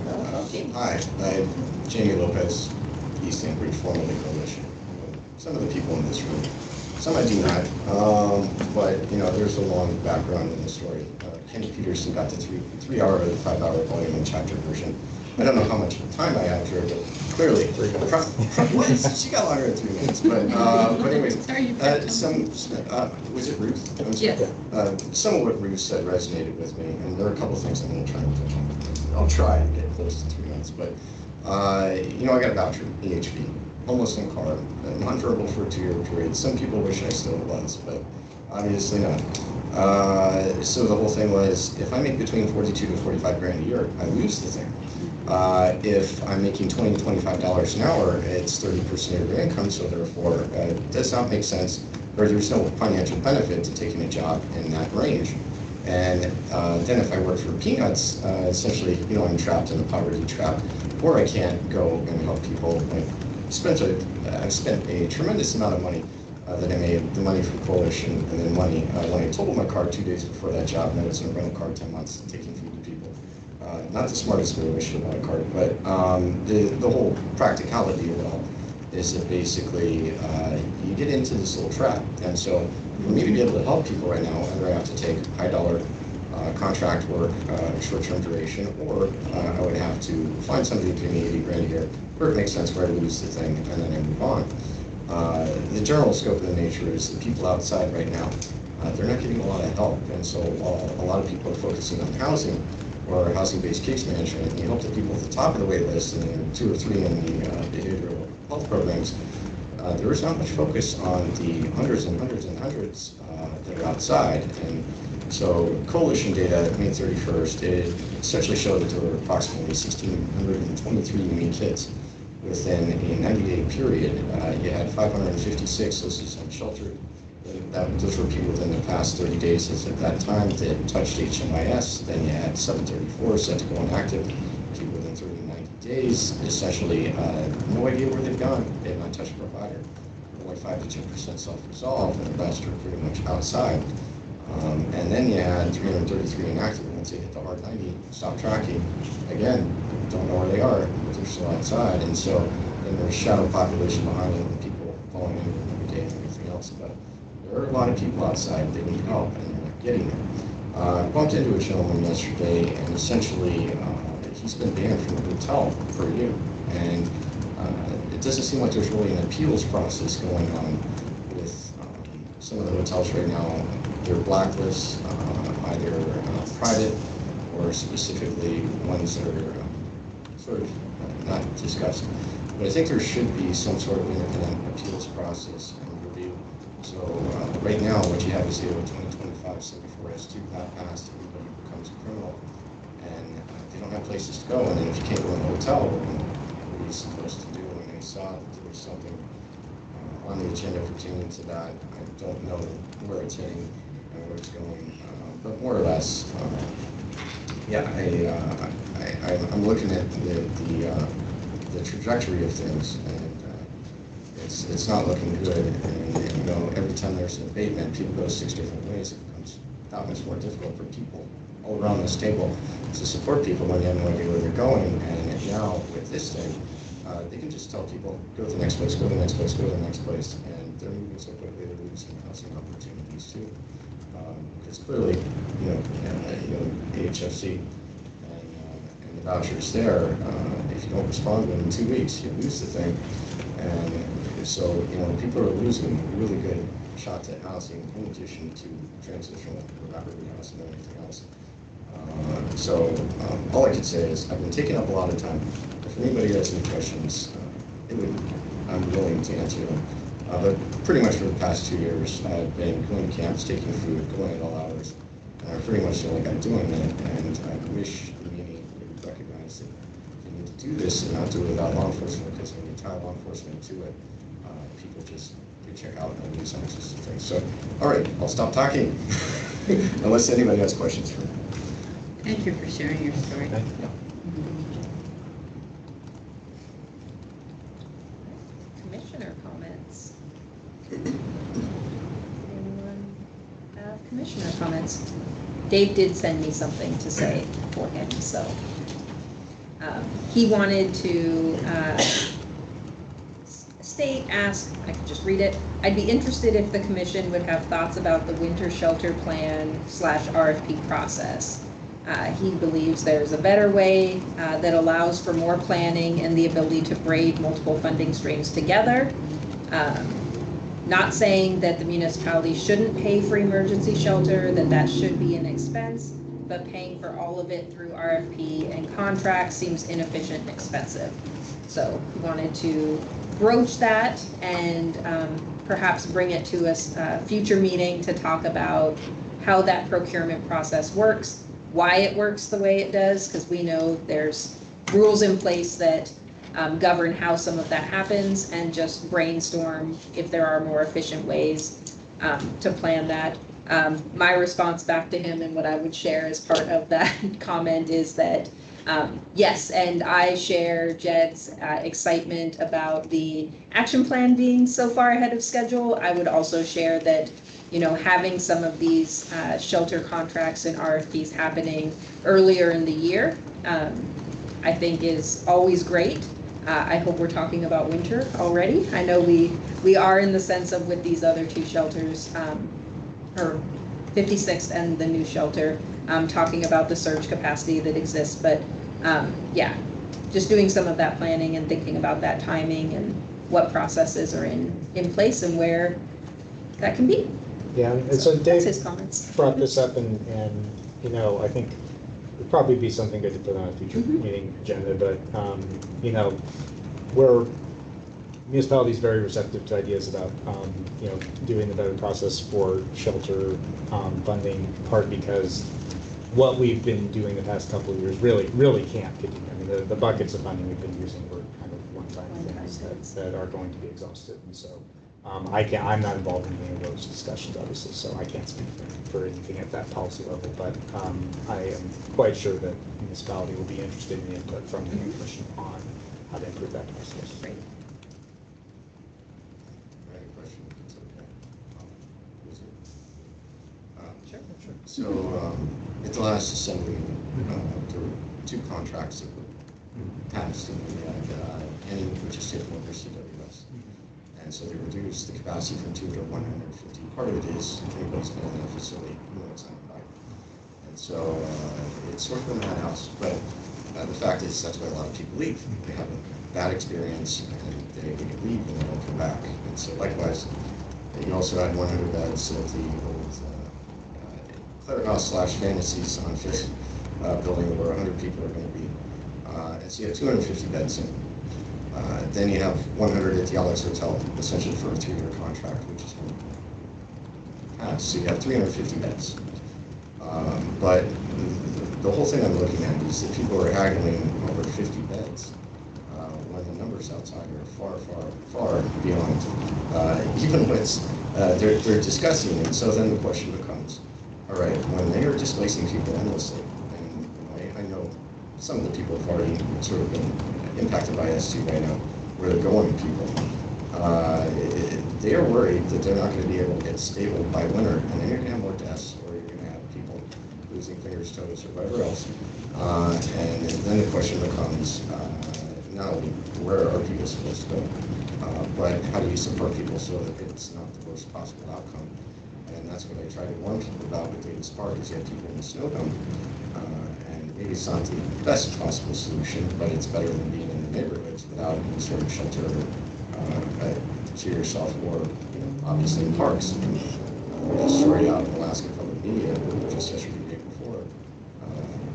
Hi, I'm Jamie Lopez, East Anchorage, formerly Coalition. Some of the people in this room, some I do not, but there's a long background in the story. Kenny Peterson got the 3 hour or the 5 hour volume and chapter version. I don't know how much time I have here, but clearly, she got longer than 3 minutes. But anyways, was it Ruth? Yes. Some of what Ruth said resonated with me, and there are a couple of things I'm going to try and touch on. I'll try to get close to 3 minutes, but I got a voucher, EHB. Homeless in car, nonverbal for a 2-year period. Some people wish I still was, but obviously not. So the whole thing was, if I make between 42 to 45 grand a year, I lose the thing. If I'm making $20 to $25 an hour, it's 30% of your income, so therefore it does not make sense, or there's no financial benefit to taking a job in that range. And then if I work for peanuts, essentially, I'm trapped in a poverty trap, or I can't go and help people. I've spent a tremendous amount of money that I made, the money from Coalition, and then money when I totaled my car 2 days before that job, and I was in a rental car 10 months taking food to people. Not the smartest move, I should have bought a car, but the whole practicality of it all is that basically you get into this little trap. And so for me to be able to help people right now, either I have to take high dollar contract work, short-term duration, or I would have to find somebody to pay me 80 grand a year, where it makes sense where I lose the thing and then I move on. The general scope of the nature is that people outside right now, they're not getting a lot of help, and so while a lot of people are focusing on housing or housing-based case management, and you hope that people at the top of the wait list and then 2 or 3 in the behavioral health programs, there is not much focus on the hundreds and hundreds and hundreds that are outside. And so Coalition data, May 31st, it essentially showed that there were approximately 1,623 unique kids within a 90-day period. You had 556 listed on shelter. Those were people within the past 30 days as at that time that touched HMIS. Then you had 734 set to go inactive. People within 30 to 90 days, essentially no idea where they've gone. They have not touched a provider. Only 5 to 10% self-resolved, and the rest are pretty much outside. And then you had 333 inactive. Once they hit the hard 90, stop tracking. Again, don't know where they are, but they're still outside. And so then there's shadow population behind them, and people falling in every day and everything else. But there are a lot of people outside that need help, and they're not getting it. I bumped into a gentleman yesterday, and essentially he's been banned from the hotel for a year. And it doesn't seem like there's really an appeals process going on with some of the hotels right now. They're blacklists, either private or specifically ones that are sort of not discussed. But I think there should be some sort of independent appeals process and review. So right now, what you have is the 2025 74S2 not passed, everybody becomes a criminal, and they don't have places to go. And then if you can't go in a hotel, what are you supposed to do? And I saw that there was something on the agenda pertaining to that. I don't know where it's heading and where it's going, but more or less, yeah, I'm looking at the trajectory of things, and it's not looking good. And you know, every time there's an abatement, people go 6 different ways. It becomes that much more difficult for people all around this table to support people when you have no idea where they're going. And now with this thing, they can just tell people, go to the next place, go to the next place, go to the next place, and they're moving so quickly they're losing housing opportunities too. Because clearly, HFC and the vouchers there, if you don't respond within 2 weeks, you lose the thing. And so, people are losing really good shots at housing in addition to transitional or rapid rehousing and everything else. So all I can say is I've been taking up a lot of time. If anybody has any questions, I'm willing to answer them. But pretty much for the past 2 years, I've been going to camps, taking food, going at all hours. And I'm pretty much the only guy doing it. And I wish the media would recognize that you need to do this and not do it without law enforcement, because when you tie law enforcement to it, people just check out and lose access to things. So, all right, I'll stop talking unless anybody has questions for me. Thank you for sharing your story. Thank you. Commissioner comments. Anyone have commissioner comments? Dave did send me something to say for him, so he wanted to ask, I could just read it. I'd be interested if the commission would have thoughts about the winter shelter plan / RFP process. He believes there's a better way that allows for more planning and the ability to braid multiple funding streams together. Not saying that the municipality shouldn't pay for emergency shelter, that should be an expense, but paying for all of it through RFP and contract seems inefficient and expensive. So he wanted to broach that and perhaps bring it to a future meeting to talk about how that procurement process works, why it works the way it does, because we know there's rules in place that govern how some of that happens, and just brainstorm if there are more efficient ways to plan that. My response back to him and what I would share as part of that comment is that yes, and I share Jed's excitement about the action plan being so far ahead of schedule. I would also share that, having some of these shelter contracts and RFPs happening earlier in the year, I think is always great. I hope we're talking about winter already. I know we are in the sense of with these other two shelters, or 56th and the new shelter, talking about the surge capacity that exists. But yeah, just doing some of that planning and thinking about that timing and what processes are in place and where that can be. Yeah, and so Dave his comments. Brought this up, and I think it'd probably be something good to put on a future meeting agenda. But where municipalities very receptive to ideas about doing the better process for shelter funding, in part because what we've been doing the past couple of years really can't continue. I mean, the buckets of funding we've been using were kind of one-time things that are going to be exhausted, and so I'm not involved in any of those discussions, obviously, so I can't speak for anything at that policy level. But I am quite sure that the municipality will be interested in the input from the commission on how to improve that process. Great. Sure. So at the last assembly, there were 2 contracts that were passed, and we had any which is state worker CWS. And so they reduced the capacity from 2 to 150. Part of it is anybody's been in the facility, it's not right. And so it's sort of a madhouse, but the fact is that's why a lot of people leave. They have a bad experience and they leave and they don't come back. And so likewise, you also had 100 beds at the old Claire House / Fantasies on 5th. building where 100 people are going to be. And so you have 250 beds in. Then you have 100 at the Alex Hotel, essentially for a 3-year contract, which is going to pass. So you have 350 beds. But the whole thing I'm looking at is that people are haggling over 50 beds when the numbers outside are far, far, far beyond even what's they're discussing. And so then the question becomes, all right, when they are displacing people endlessly, and I know some of the people have already sort of been impacted by S2 right now, where they're going people. They are worried that they're not going to be able to get stable by winter, and then you're going to have more deaths, or you're going to have people losing fingers, toes, or whatever else. And then the question becomes, not only where are people supposed to go, but how do you support people so that it's not the worst possible outcome? And that's what I try to warn people about with Davis Park, is you have people in the snow dome. And maybe it's not the best possible solution, but it's better than being in the neighborhoods without any sort of shelter to yourself, or obviously in parks. There's a story out in Alaska Public Media just yesterday, the day before,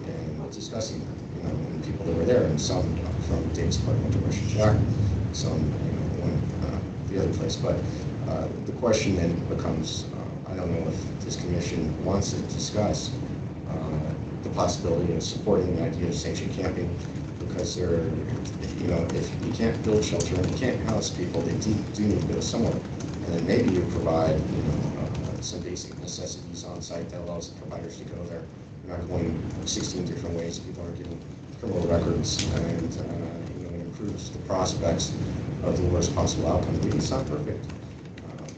and discussing and people that were there, and some from Davis Park went to Russian Jack, some went the other place. But the question then becomes, I don't know if this commission wants to discuss the possibility of supporting the idea of sanctioned camping, because they're, if you can't build shelter and you can't house people, they do need to go somewhere. And then maybe you provide, some basic necessities on site that allows the providers to go there. You're not going 16 different ways. People aren't getting criminal records, and it improves the prospects of the worst possible outcome. Maybe it's not perfect,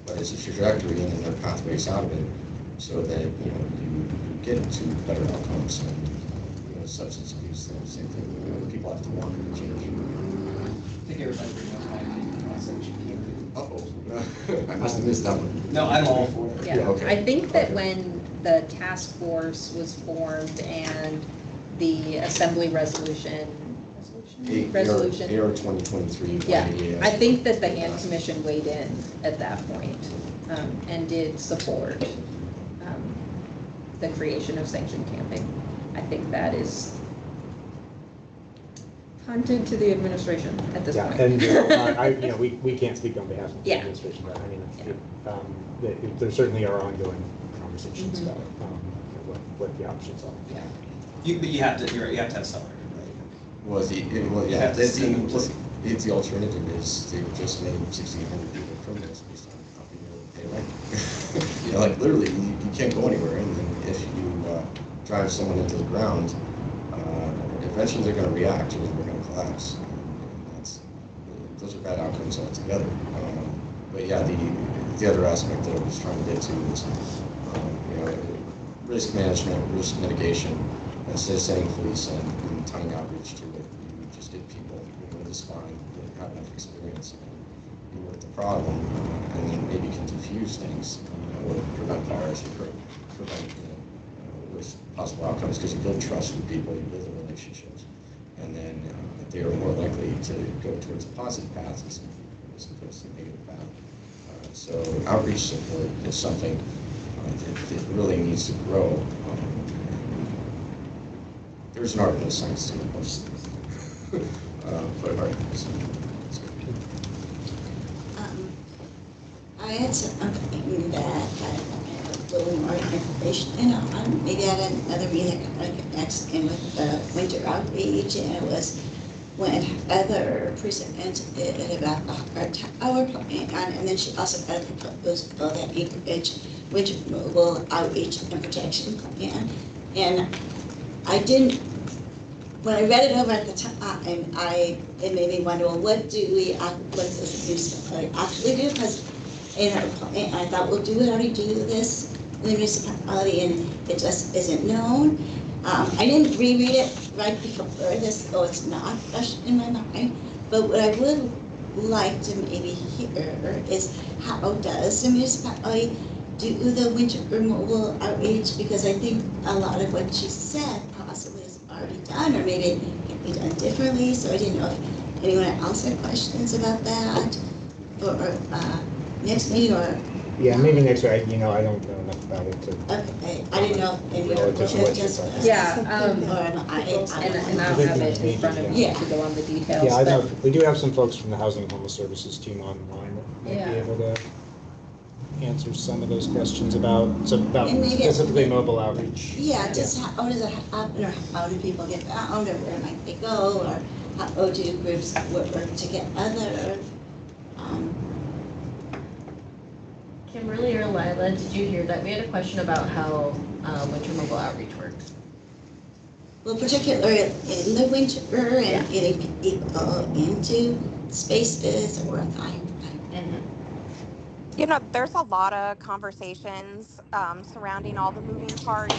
but it's a trajectory, and there are pathways out of it, so that you get to better outcomes. And substance abuse, the same thing. People have to want to change. I think everybody pretty much might be on section camping. I must have missed that one. No, I'm all for it. Yeah, okay. I think that when the task force was formed and the assembly resolution. AR 2023. Yeah, I think that the HAND Commission weighed in at that point, and did support the creation of sanctioned camping. I think that is punted to the administration at this point. And we can't speak on behalf of the Yeah. administration, but I mean, there certainly are ongoing conversations about what the options are. Yeah. But you have to, you're right, you have to have somewhere, right? It's the alternative is they just made 1,600 people criminals based on not being able to pay rent. Like literally, you can't go anywhere, and then if you drive someone into the ground, eventually they're going to react, or they're going to collapse. And those are bad outcomes altogether. But yeah, the other aspect that I was trying to get to is risk management, risk mitigation. Instead of sending police and tying outreach to it, you just get people with a spine that have enough experience and deal with the problem, and then maybe can diffuse things, or prevent fires, or prevent worst possible outcomes, because you build trust with people, you build the relationships, and then they are more likely to go towards a positive path as opposed to a negative path. So outreach support is something that really needs to grow. There's an art and a science to it, but art. I had something that had a little more information on. Maybe I had another meeting that could next in with the winter outreach, and it was when Heather presented about our tower plan, and then she also got a proposal for that Anchorage winter removal outreach and protection plan. And I didn't, when I read it over at the time, it made me wonder, well, what does this municipality actually do? Because in her plan, I thought, well, do we already do this in the municipality, and it just isn't known? I didn't reread it right before this, so it's not fresh in my mind. But what I would like to maybe hear is, how does the municipality do the winter removal outreach? Because I think a lot of what she said possibly is already done, or maybe it can be done differently. So I didn't know if anyone else had questions about that, or next meeting, or Yeah, maybe next week, I don't know enough about it to. Okay, I didn't know if you were Relative to what you're just. talking Yeah, Or I and I don't have it in front of me Yeah. to go on the details. Yeah, I know, but- we do have some folks from the Housing and Homeless Services team online that might be Yeah. able to answer some of those questions about And maybe specifically mobile outreach. Yeah, just how does it happen, or how do people get found, or where might they go, or how do groups work together? Kimberly or Lila, did you hear that? We had a question about how winter mobile outreach works. Well, particularly in the winter and getting people into spaces or time. You know, there's a lot of conversations surrounding all the moving parts,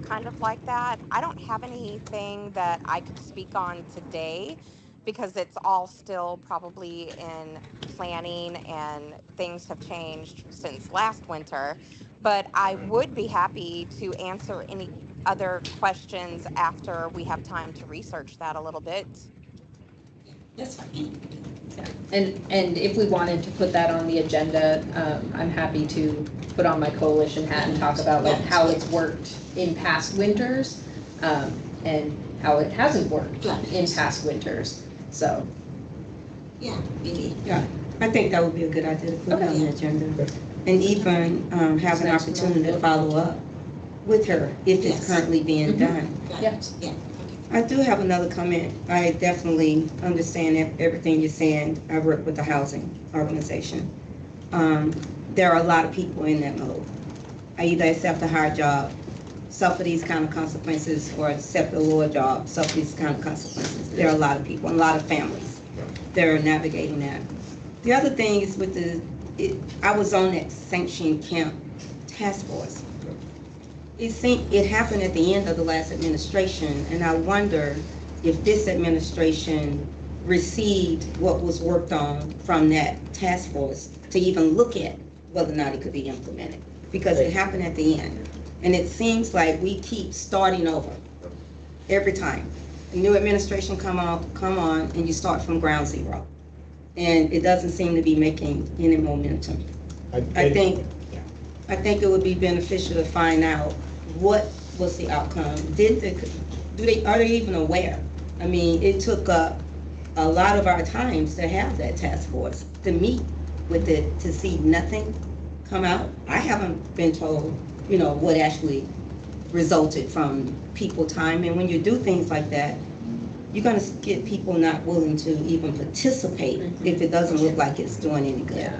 kind of like that. I don't have anything that I could speak on today because it's all still probably in planning and things have changed since last winter. But I would be happy to answer any other questions after we have time to research that a little bit. That's fine. And if we wanted to put that on the agenda, I'm happy to put on my coalition hat and talk about like how it's worked in past winters, and how it hasn't worked in past winters. So. Yeah, maybe. Yeah, I think that would be a good idea to put it on the agenda. And even have an opportunity to follow up with her if it's currently being done. Yes. Yeah. I do have another comment. I definitely understand everything you're saying. I work with the housing organization. There are a lot of people in that mode. I either accept a higher job, suffer these kind of consequences, or accept a lower job, suffer these kind of consequences. There are a lot of people, and a lot of families that are navigating that. The other thing is with I was on that sanction camp task force. It happened at the end of the last administration, and I wonder if this administration received what was worked on from that task force to even look at whether or not it could be implemented, because it happened at the end. And it seems like we keep starting over every time. A new administration come on, and you start from ground zero. And it doesn't seem to be making any momentum. I think it would be beneficial to find out what was the outcome. Are they even aware? I mean, it took up a lot of our times to have that task force, to meet with it, to see nothing come out. I haven't been told, what actually resulted from people time. And when you do things like that, you're gonna get people not willing to even participate if it doesn't look like it's doing any good.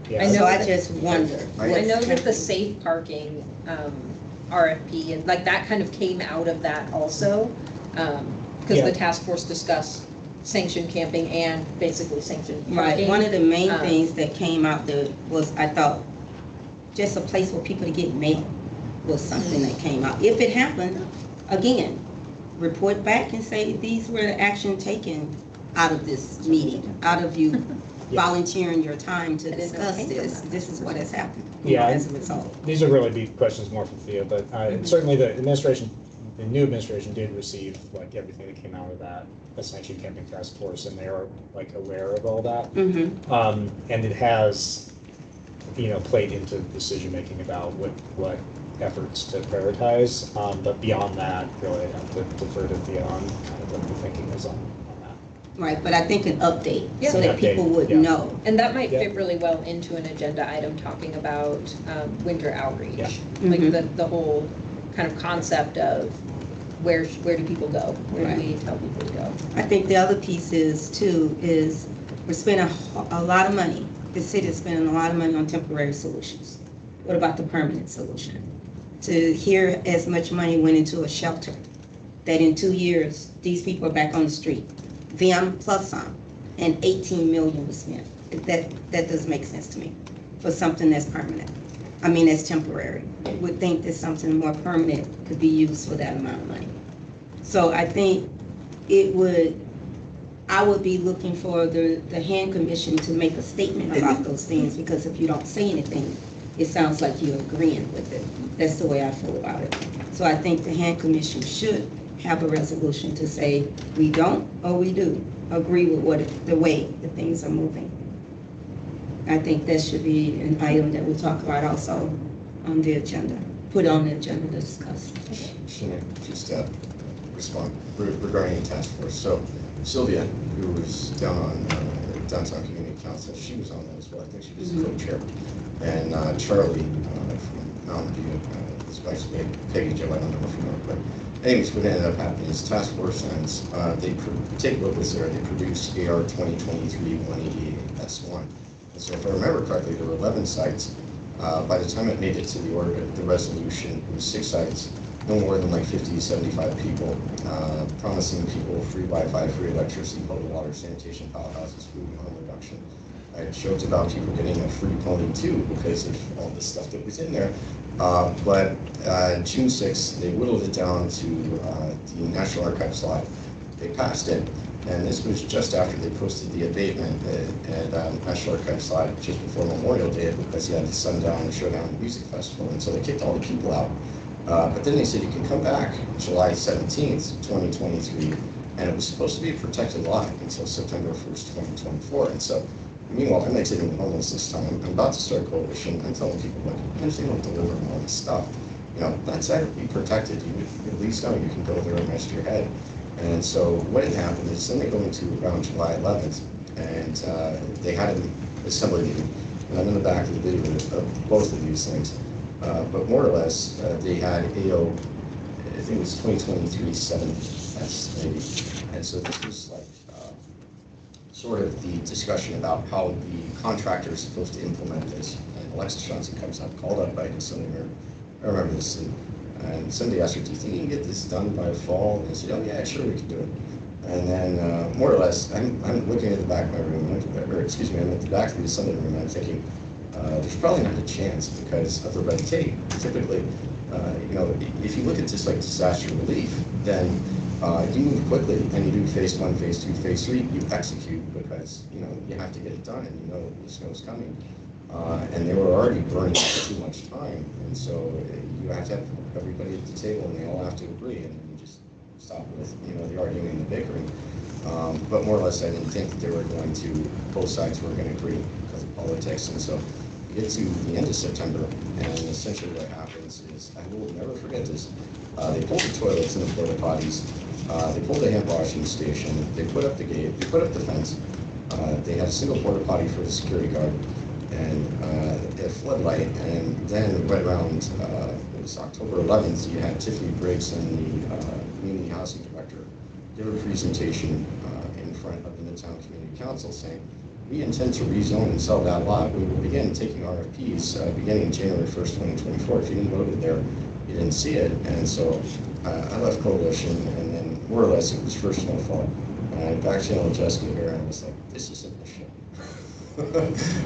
Yeah. So I just wonder. I know that the safe parking RFP and like that kind of came out of that also, because the task force discussed sanctioned camping and basically sanctioned parking. Right. One of the main things that came out there was, I thought, just a place for people to get mail was something that came out. If it happened, again, report back and say these were the action taken out of this meeting, out of you volunteering your time to discuss this. This is what has happened as a result. These would really be questions more for Thea, but certainly the new administration did receive like everything that came out of that Sanction Camping Task Force, and they are like aware of all that. And it has, played into decision making about what efforts to prioritize. But beyond that, really, I have to defer to Thea on kind of what the thinking is on that. Right, but I think an update so that people would know. And that might fit really well into an agenda item talking about winter outreach. Like the whole kind of concept of where do people go? Where do we tell people to go? I think the other piece is we're spending a lot of money. The city is spending a lot of money on temporary solutions. What about the permanent solution? To hear as much money went into a shelter, that in 2 years, these people are back on the street. Them plus some, and 18 million was spent. That doesn't make sense to me for something that's permanent. I mean, that's temporary. I would think that something more permanent could be used for that amount of money. So I think I would be looking for the HHAND Commission to make a statement about those things, because if you don't say anything, it sounds like you're agreeing with it. That's the way I feel about it. So I think the HHAND Commission should have a resolution to say we don't or we do agree with the way the things are moving. I think that should be an item that we talk about also on the agenda, put on the agenda to discuss. Just respond regarding the task force. So Sylvia, who was down on Downtown Community Council, she was on that as well. I think she was the co-chair. And Charlie from Mountain View, his wife's Peggy Jo, I don't know if you know, but anyways, what ended up happening is task force ends, they take what was there, they produced AR 2023-188S1. And so if I remember correctly, there were 11 sites. By the time it made it to the resolution, it was 6 sites, no more than like 50, 75 people, promising people free Wi-Fi, free electricity, cold water, sanitation, powerhouses, food, and harm reduction. I joked about people getting a free pony too because of all the stuff that was in there. But June 6th, they whittled it down to the National Archives lot. They passed it, and this was just after they posted the abatement at National Archives lot just before Memorial Day because they had the Sundown and Showdown Music Festival, and so they kicked all the people out. But then they said you can come back July 17th, 2023, and it was supposed to be a protected lot until September 1st, 2024. And so, meanwhile, I'm exiting homeless this time. I'm about to start coalition. I'm telling people, look, even if they don't deliver all this stuff, you know, that side will be protected. You at least know you can go there and rest your head. And so what had happened is then they go into around July 11th, and they had an assembly meeting. And I'm in the back of the video of both of these things. But more or less, they had AO, I think it was 2023-7S maybe. And so this was like sort of the discussion about how the contractor is supposed to implement this. And Alexa Johnson comes up, called up by December. I remember this. And somebody asked her, do you think you can get this done by fall? And I said, oh yeah, sure we can do it. And then more or less, I'm looking at the back of my room, or excuse me, I'm at the back of the assembly room, and I'm thinking, there's probably not a chance because of the red tape. Typically, you know, if you look at just like disaster relief, then you move quickly and you do phase 1, phase 2, phase 3, you execute because, you know, you have to get it done and you know the snow's coming. And they were already burning too much time, and so you have to have everybody at the table and they all have to agree, and then you just stop with, you know, the arguing and the bickering. But more or less, I didn't think that they were going to, both sides were going to agree because of politics, and so you get to the end of September, and essentially what happens is, I will never forget this, they pulled the toilets and the porta potties, they pulled the hand washing station, they put up the gate, they put up the fence, they had a single porta potty for the security guard, and a floodlight, and then right around, it was October 11th, you had Tiffany Briggs and the community housing director give a presentation in front of the Midtown Community Council saying, we intend to rezone and sell that lot. We will begin taking RFPs beginning January 1st, 2024. If you didn't vote it there, you didn't see it. And so I left coalition, and then more or less it was first snowfall. And I back channeled Jessica here, and I was like, this isn't the shit.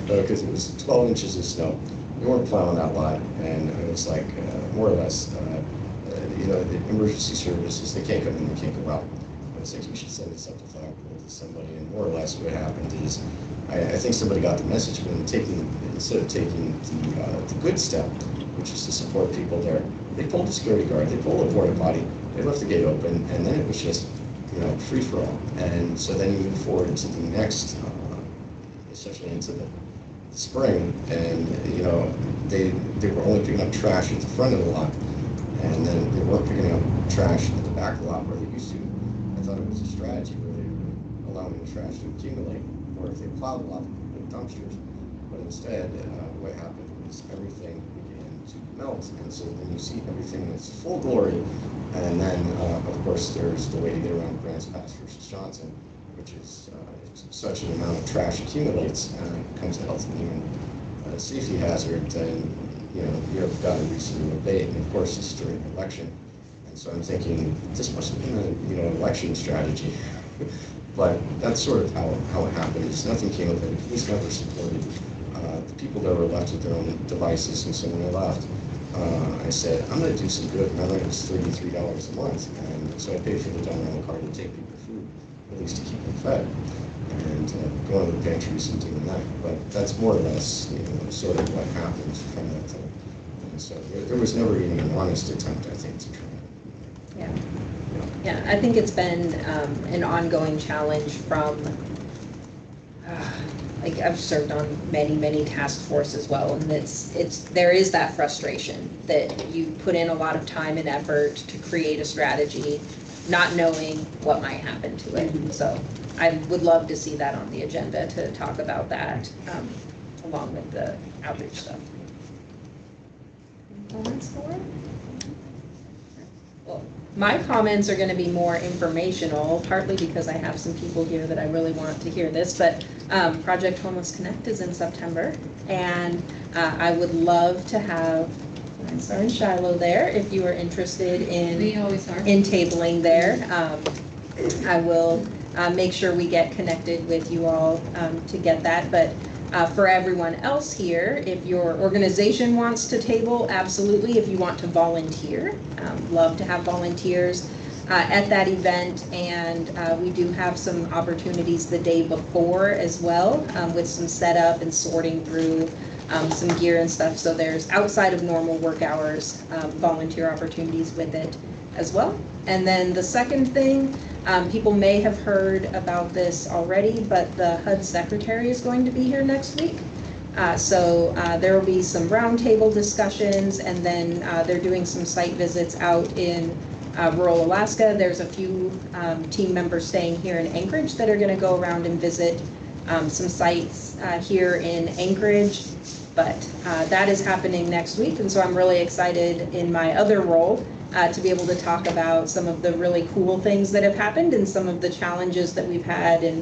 Because it was 12 inches of snow. We weren't plowing that lot, and it was like, more or less, you know, the emergency services, they can't come in, they can't go out. I was like, you should send this up to flagpole to somebody, and more or less what happened is, I think somebody got the message, but instead of taking the good step, which is to support people there, they pulled the security guard, they pulled the porta potty, they left the gate open, and then it was just, you know, free for all. And so then you move forward to the next, essentially into the spring, and you know, they were only picking up trash at the front of the lot, and then they weren't picking up trash at the back of the lot where they used to. I thought it was a strategy where they were allowing the trash to accumulate, or if they plowed a lot with dumpsters. But instead, what happened was everything began to melt, and so then you see everything in its full glory. And then, of course, there's the way to get around Grants Pass versus Johnson, which is if such an amount of trash accumulates and it becomes a health and human safety hazard, then you know you've got to rescind the abate. And of course, it's during an election, and so I'm thinking this must have been a election strategy. But that's sort of how it happened. It's nothing came of it. The police never supported the people that were left with their own devices, and so when I left, I said, I'm going to do some good. My rent was $33 a month, and so I paid for the dumb rental car to take people food, at least to keep them fed, and going to the pantries and doing that. But that's more or less, you know, sort of what happened from that time. And so there was never even an honest attempt, I think, to try. Yeah. Yeah, I think it's been an ongoing challenge from like I've served on many task forces as well, and there is that frustration that you put in a lot of time and effort to create a strategy, not knowing what might happen to it. So I would love to see that on the agenda to talk about that along with the outreach stuff. Any comments for it? Well, my comments are going to be more informational, partly because I have some people here that I really want to hear this, but Project Homeless Connect is in September, and I would love to have Lance and Shiloh there if you are interested in tabling there. I will make sure we get connected with you all to get that, but for everyone else here, if your organization wants to table, absolutely. If you want to volunteer, love to have volunteers at that event. And we do have some opportunities the day before as well, with some setup and sorting through some gear and stuff. So there's outside of normal work hours, volunteer opportunities with it as well. And then the second thing, people may have heard about this already, but the HUD secretary is going to be here next week. So there will be some roundtable discussions, and then they're doing some site visits out in rural Alaska. There's a few team members staying here in Anchorage that are going to go around and visit some sites here in Anchorage. But that is happening next week, and so I'm really excited in my other role to be able to talk about some of the really cool things that have happened and some of the challenges that we've had, and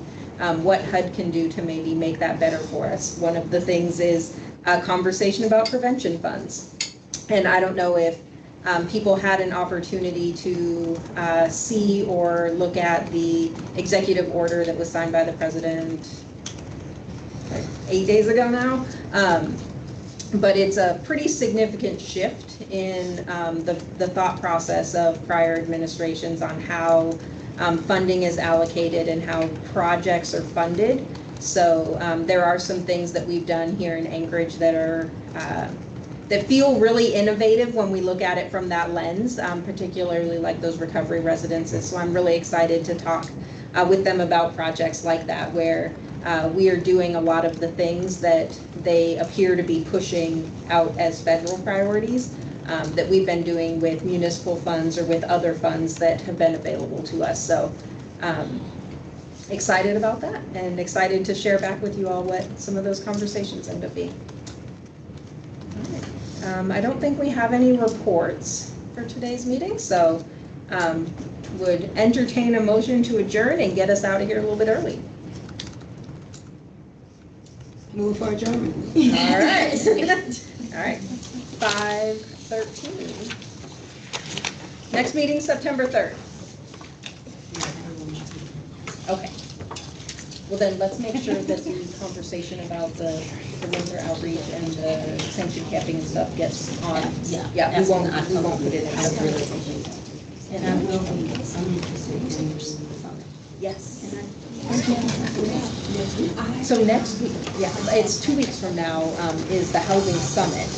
what HUD can do to maybe make that better for us. One of the things is a conversation about prevention funds. And I don't know if people had an opportunity to see or look at the executive order that was signed by the president like 8 days ago now. But it's a pretty significant shift in the thought process of prior administrations on how funding is allocated and how projects are funded. So there are some things that we've done here in Anchorage that are that feel really innovative when we look at it from that lens, particularly like those recovery residences. So I'm really excited to talk with them about projects like that, where we are doing a lot of the things that they appear to be pushing out as federal priorities that we've been doing with municipal funds or with other funds that have been available to us. So excited about that, and excited to share back with you all what some of those conversations end up being. I don't think we have any reports for today's meeting, so would entertain a motion to adjourn and get us out of here a little bit early. Move for adjournment. All right. All right. 5:13. Next meeting, September 3rd. Okay. Well, then let's make sure that the conversation about the winter outreach and the sanctioned camping and stuff gets on. Yeah, we won't put it in. And I will be interested in your summit. Yes. So next week, yeah, it's 2 weeks from now, is the housing summit.